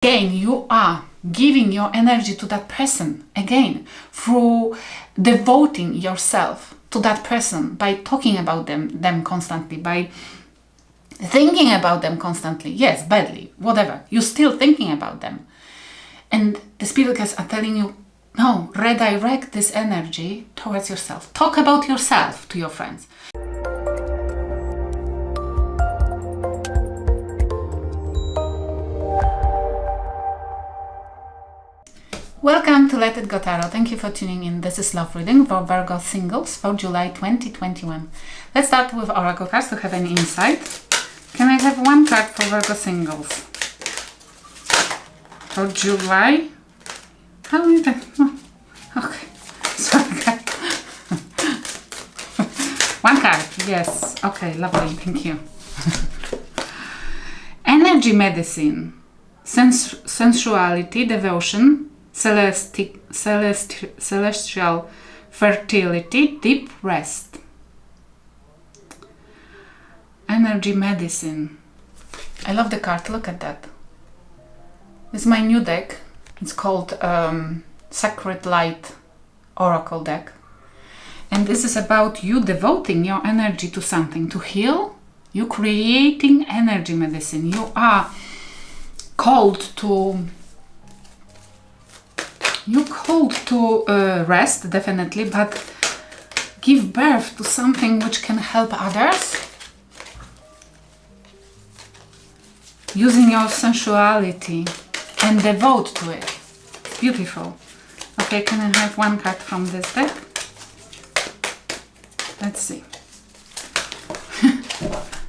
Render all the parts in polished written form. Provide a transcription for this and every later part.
Again, you are giving your energy to that person, again, through devoting yourself to that person by talking about them constantly, by thinking about them constantly. Yes, badly, whatever. You're still thinking about them. And the spirit guides are telling you, no, redirect this energy towards yourself. Talk about yourself to your friends. Welcome to Let It Go Tarot. Thank you for tuning in. This is love reading for Virgo Singles for July 2021. Let's start with Oracle cards to have an insight. Can I have one card for Virgo Singles for July? How is that? Oh, okay. Sorry. One card. Yes. Okay. Lovely. Thank you. Energy medicine, sensuality, devotion, celestial fertility, deep rest. Energy medicine. I love the card. Look at that. This is my new deck. It's called Sacred Light Oracle deck. And this is about you devoting your energy to something, to heal. You creating energy medicine. You are called to rest, definitely, but give birth to something which can help others using your sensuality and devote to it. Beautiful. Okay, can I have one card from this deck? Let's see.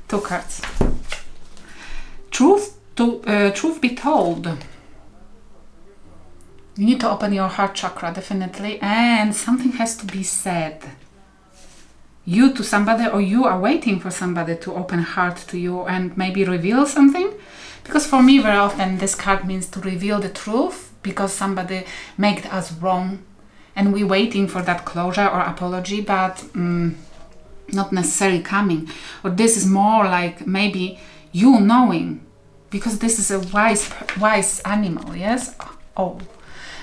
Two cards. Truth be told, you need to open your heart chakra, definitely, and something has to be said. You to somebody, or you are waiting for somebody to open heart to you and maybe reveal something. Because for me, very often, this card means to reveal the truth because somebody made us wrong and we're waiting for that closure or apology, but not necessarily coming. Or this is more like maybe you knowing, because this is a wise animal, yes? Oh.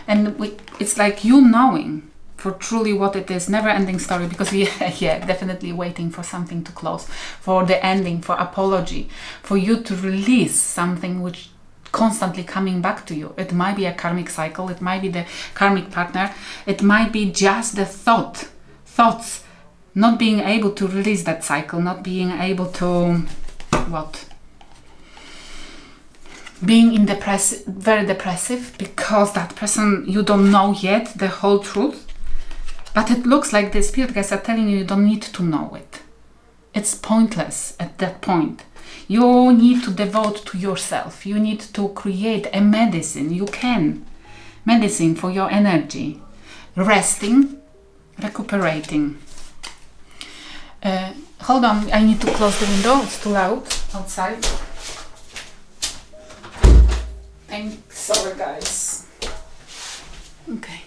And it's like you knowing for truly what it is, never-ending story, because yeah, definitely waiting for something to close, for the ending, for apology, for you to release something which constantly coming back to you. It might be a karmic cycle, it might be the karmic partner, it might be just the thoughts, not being able to release that cycle, not being able to, being very depressive because that person, you don't know yet the whole truth, but it looks like the spirit guides are telling you don't need to know it. It's pointless at that point. You need to devote to yourself. You need to create a medicine. You can. Medicine for your energy. Resting, recuperating. Hold on, I need to close the window. It's too loud outside. Sorry, guys. Okay.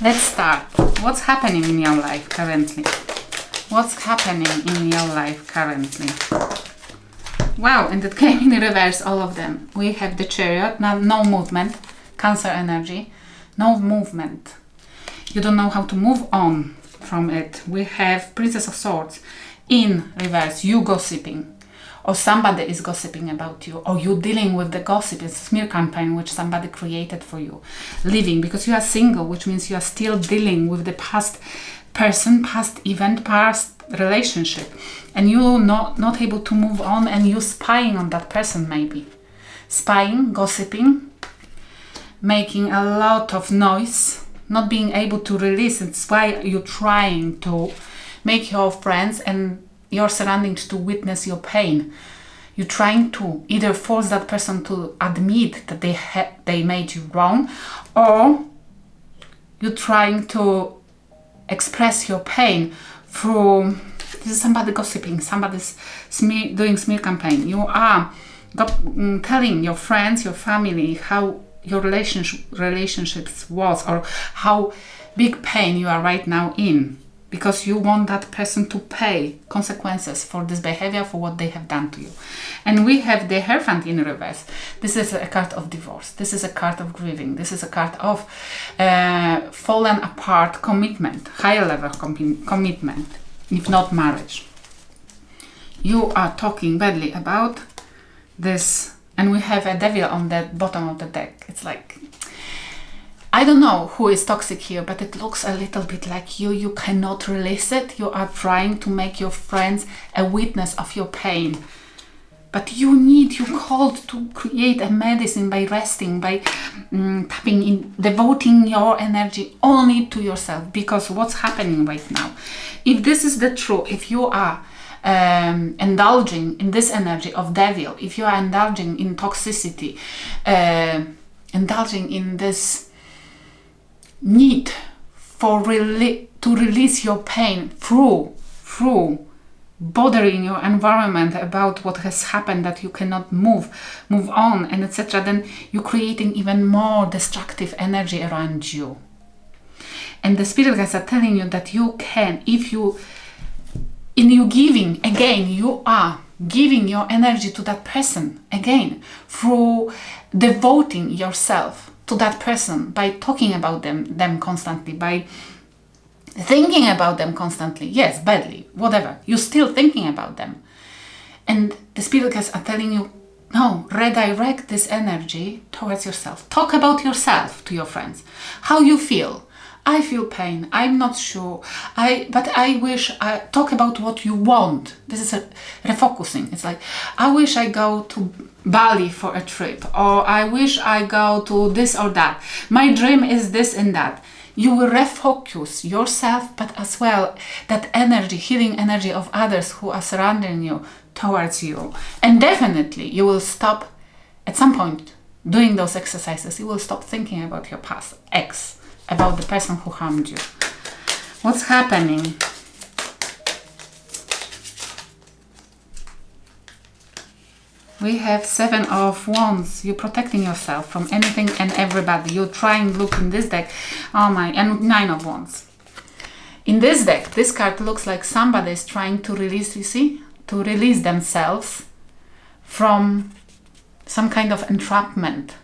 Let's start. What's happening in your life currently? What's happening in your life currently? Wow, and it came in reverse, all of them. We have the Chariot, no movement, Cancer energy, no movement. You don't know how to move on from it. We have Princess of Swords in reverse, you gossiping. Or somebody is gossiping about you, or you're dealing with the gossip. It's a smear campaign which somebody created for you. Living, because you are single, which means you are still dealing with the past person, past event, past relationship. And you're not able to move on, and you're spying on that person maybe. Spying, gossiping, making a lot of noise, not being able to release. It's why you're trying to make your friends and your surroundings to witness your pain. You're trying to either force that person to admit that they made you wrong, or you're trying to express your pain through this is somebody gossiping, somebody's doing smear campaign. You are telling your friends, your family how your relationships was, or how big pain you are right now in. because you want that person to pay consequences for this behavior, for what they have done to you. And we have the Hierophant in reverse. This is a card of divorce. This is a card of grieving. This is a card of fallen apart commitment, higher level commitment, if not marriage. You are talking badly about this, and we have a devil on the bottom of the deck. It's like, I don't know who is toxic here, but it looks a little bit like you cannot release it. You are trying to make your friends a witness of your pain. But you called to create a medicine by resting, by tapping in, devoting your energy only to yourself. Because what's happening right now, if this is the truth, if you are indulging in this energy of devil, if you are indulging in toxicity, indulging in this need for to release your pain through bothering your environment about what has happened, that you cannot move on, and etc., then you're creating even more destructive energy around you. And the spirit guides are telling you that you can, if you, in you giving, again, you are giving your energy to that person, again, through devoting yourself to that person, by talking about them constantly, by thinking about them constantly. Yes, badly, whatever. You're still thinking about them. And the spirit guides are telling you, no, redirect this energy towards yourself. Talk about yourself to your friends. How you feel. I feel pain. I'm not sure. But I wish. Talk about what you want. This is a refocusing. It's like, I wish I go to Bali for a trip, or I wish I go to this or that. My dream is this and that. You will refocus yourself, but as well that energy, healing energy of others who are surrounding you towards you. And definitely you will stop at some point doing those exercises. You will stop thinking about your past ex, about the person who harmed you. What's happening? We have 7 of Wands. You're protecting yourself from anything and everybody. You're trying, look in this deck. Oh my, and 9 of Wands. In this deck, this card looks like somebody is trying to release, you see? To release themselves from some kind of entrapment.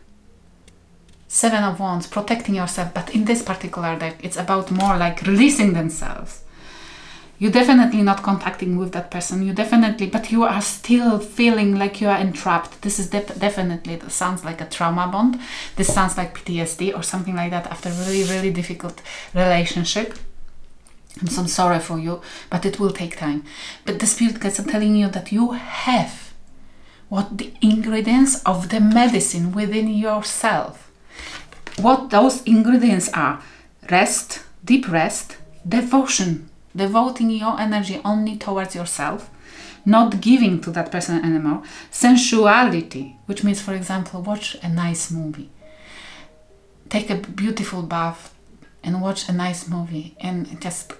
7 of Wands, protecting yourself. But in this particular deck, it's about more like releasing themselves. You're definitely not contacting with that person. You definitely, but you are still feeling like you are entrapped. This is definitely, it sounds like a trauma bond. This sounds like PTSD or something like that after a really, really difficult relationship. I'm so sorry for you, but it will take time. But the spirit guides are telling you that you have what the ingredients of the medicine within yourself. What those ingredients are: rest, deep rest, devotion. Devoting your energy only towards yourself, not giving to that person anymore. Sensuality, which means, for example, watch a nice movie. Take a beautiful bath and watch a nice movie and just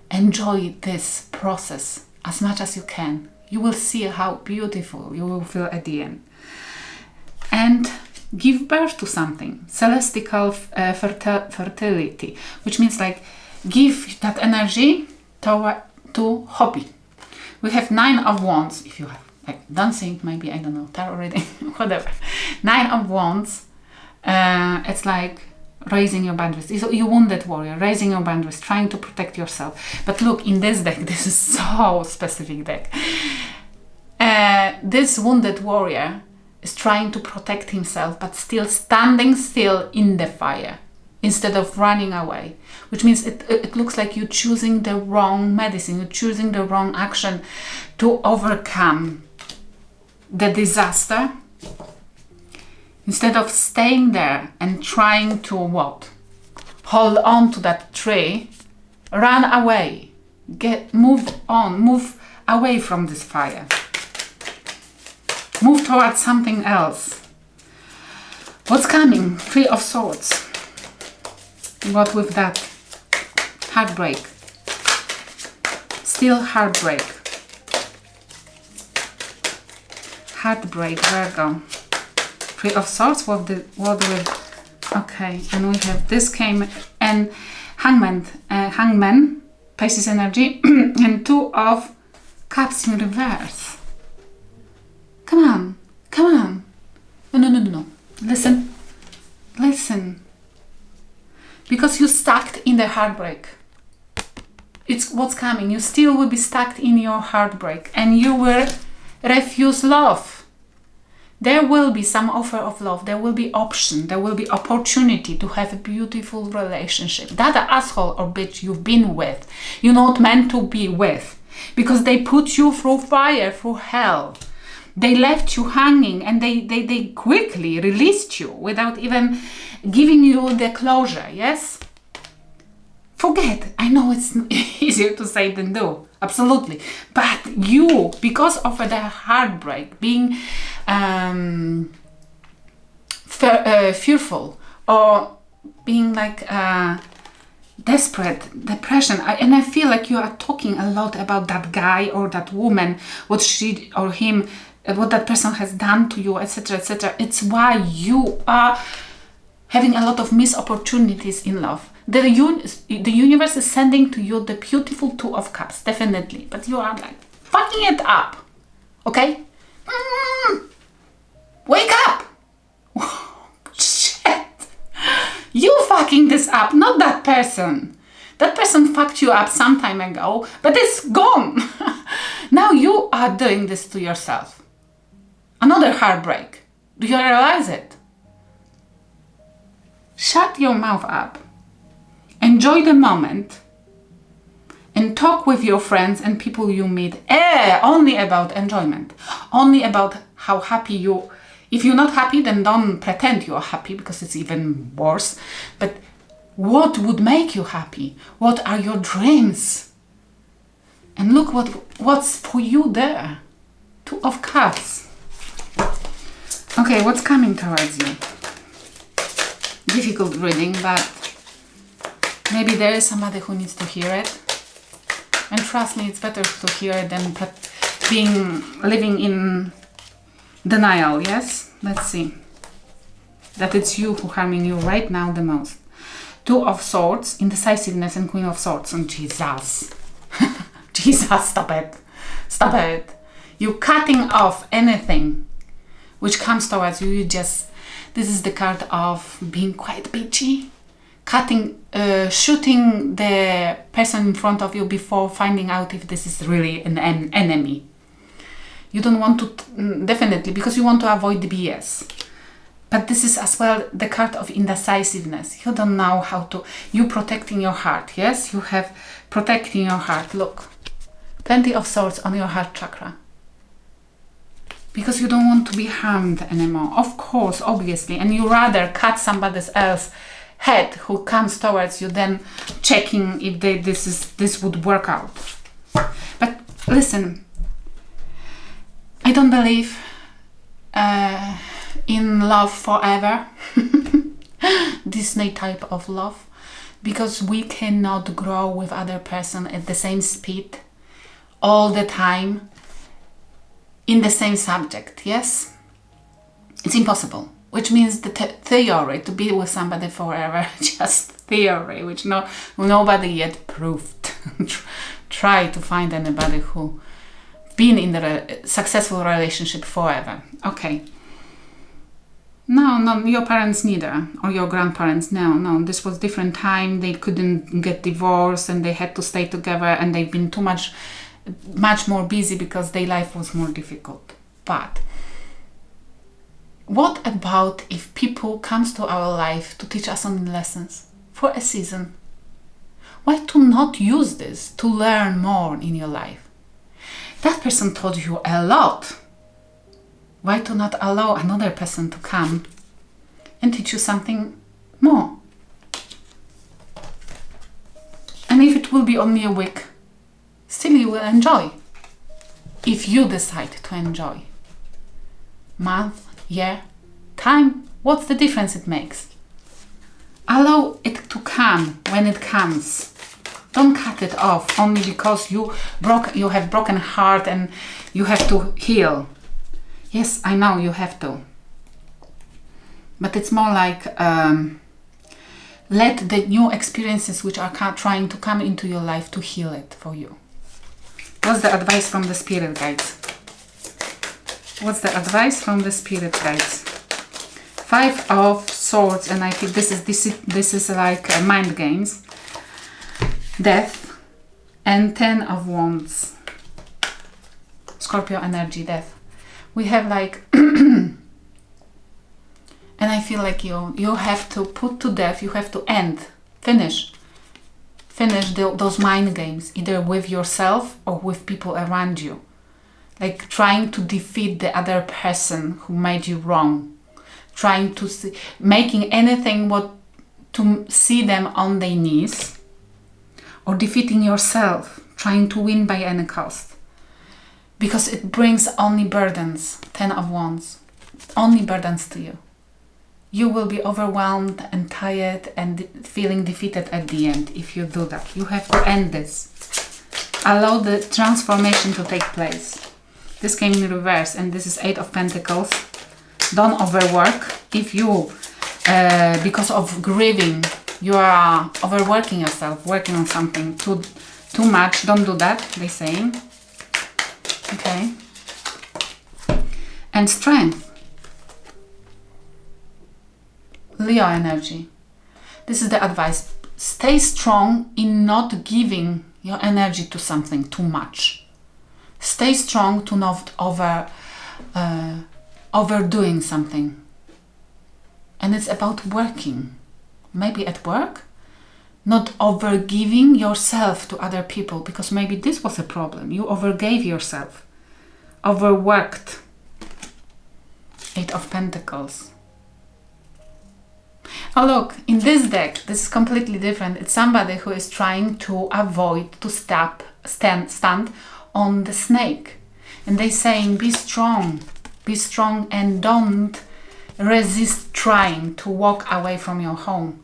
enjoy this process as much as you can. You will see how beautiful you will feel at the end. And give birth to something. Celestial fertility, which means like give that energy to hobby. We have 9 of Wands. If you have like dancing, maybe, I don't know, tarot reading, whatever. 9 of Wands. It's like raising your boundaries. You wounded warrior, raising your boundaries, trying to protect yourself. But look, in this deck, this is so specific deck. This wounded warrior is trying to protect himself, but still standing still in the fire, instead of running away, which means it looks like you're choosing the wrong medicine, you're choosing the wrong action to overcome the disaster. Instead of staying there and trying to what? Hold on to that tree, run away, move on, move away from this fire. Move towards something else. What's coming? 3 of Swords. What with that? Heartbreak. Still heartbreak. Heartbreak, Virgo. 3 of Swords, what with, okay, and we have this came, and Hangman, Pisces energy, and Two of Cups in reverse. Come on, come on. No. Listen. Because you're stuck in the heartbreak. It's what's coming. You still will be stuck in your heartbreak and you will refuse love. There will be some offer of love. There will be option. There will be opportunity to have a beautiful relationship. That asshole or bitch you've been with, you're not meant to be with. Because they put you through fire, through hell. They left you hanging and they quickly released you without even giving you the closure, yes? Forget. I know it's easier to say than do. Absolutely. But you, because of the heartbreak, being fearful or being like desperate, depression, and I feel like you are talking a lot about that guy or that woman, what she or him, what that person has done to you, etc., etc. It's why you are having a lot of missed opportunities in love. The universe is sending to you the beautiful Two of Cups, definitely. But you are like fucking it up, okay? Wake up! Shit! You fucking this up, not that person. That person fucked you up some time ago, but it's gone. Now you are doing this to yourself. Another heartbreak. Do you realize it? Shut your mouth up. Enjoy the moment and talk with your friends and people you meet only about enjoyment, only about how happy you. If you're not happy, then don't pretend you are happy because it's even worse. But what would make you happy? What are your dreams? And look what's for you there. Two of Cups. Okay, what's coming towards you? Difficult reading, but maybe there is somebody who needs to hear it. And trust me, it's better to hear it than living in denial, yes? Let's see. That it's you who harming you right now the most. Two of Swords, indecisiveness, and Queen of Swords. And Jesus. Jesus, stop it. Stop it. You're cutting off anything which comes towards you. This is the card of being quite bitchy. Shooting the person in front of you before finding out if this is really an enemy. You don't want to, definitely, because you want to avoid the BS. But this is as well the card of indecisiveness. You don't know how to, you protecting your heart, yes? You have protecting your heart, look. Plenty of Swords on your heart chakra. Because you don't want to be harmed anymore. Of course, obviously. And you rather cut somebody else's head who comes towards you than checking if this would work out. But listen, I don't believe in love forever. Disney type of love. Because we cannot grow with other person at the same speed all the time in the same subject, yes? It's impossible. Which means the theory to be with somebody forever, just theory, which nobody yet proved. Try to find anybody who been in the successful relationship forever. Okay. No, your parents neither, or your grandparents. No, this was different time. They couldn't get divorced and they had to stay together, and they've been much more busy because their life was more difficult. But what about if people comes to our life to teach us some lessons for a season? Why to not use this to learn more in your life? That person taught you a lot. Why to not allow another person to come and teach you something more? And if it will be only a week, still you will enjoy. If you decide to enjoy. Month, year, time, what's the difference it makes? Allow it to come when it comes. Don't cut it off only because you have broken heart and you have to heal. Yes, I know you have to. But it's more like let the new experiences which are trying to come into your life to heal it for you. What's the advice from the spirit guides? What's the advice from the spirit guides? 5 of Swords, and I feel this is like mind games. Death, and 10 of Wands. Scorpio energy, death. We have like, and I feel like you have to put to death, you have to end, finish those mind games, either with yourself or with people around you. Like trying to defeat the other person who made you wrong. Trying to making anything to see them on their knees. Or defeating yourself, trying to win by any cost. Because it brings only burdens, 10 of Wands. Only burdens to you. You will be overwhelmed and tired and feeling defeated at the end if you do that. You have to end this. Allow the transformation to take place. This came in reverse, and this is 8 of Pentacles. Don't overwork. If you, because of grieving, you are overworking yourself, working on something too much, don't do that, they're saying. Okay. And Strength. Leo energy. This is the advice. Stay strong in not giving your energy to something too much. Stay strong to not overdoing something. And it's about working. Maybe at work, not overgiving yourself to other people, because maybe this was a problem. You overgave yourself, overworked. 8 of Pentacles. Oh look, in this deck, this is completely different. It's somebody who is trying to avoid to stand on the snake. And they're saying, be strong and don't resist trying to walk away from your home.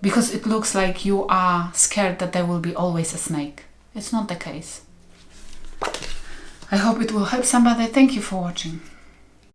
Because it looks like you are scared that there will be always a snake. It's not the case. I hope it will help somebody. Thank you for watching.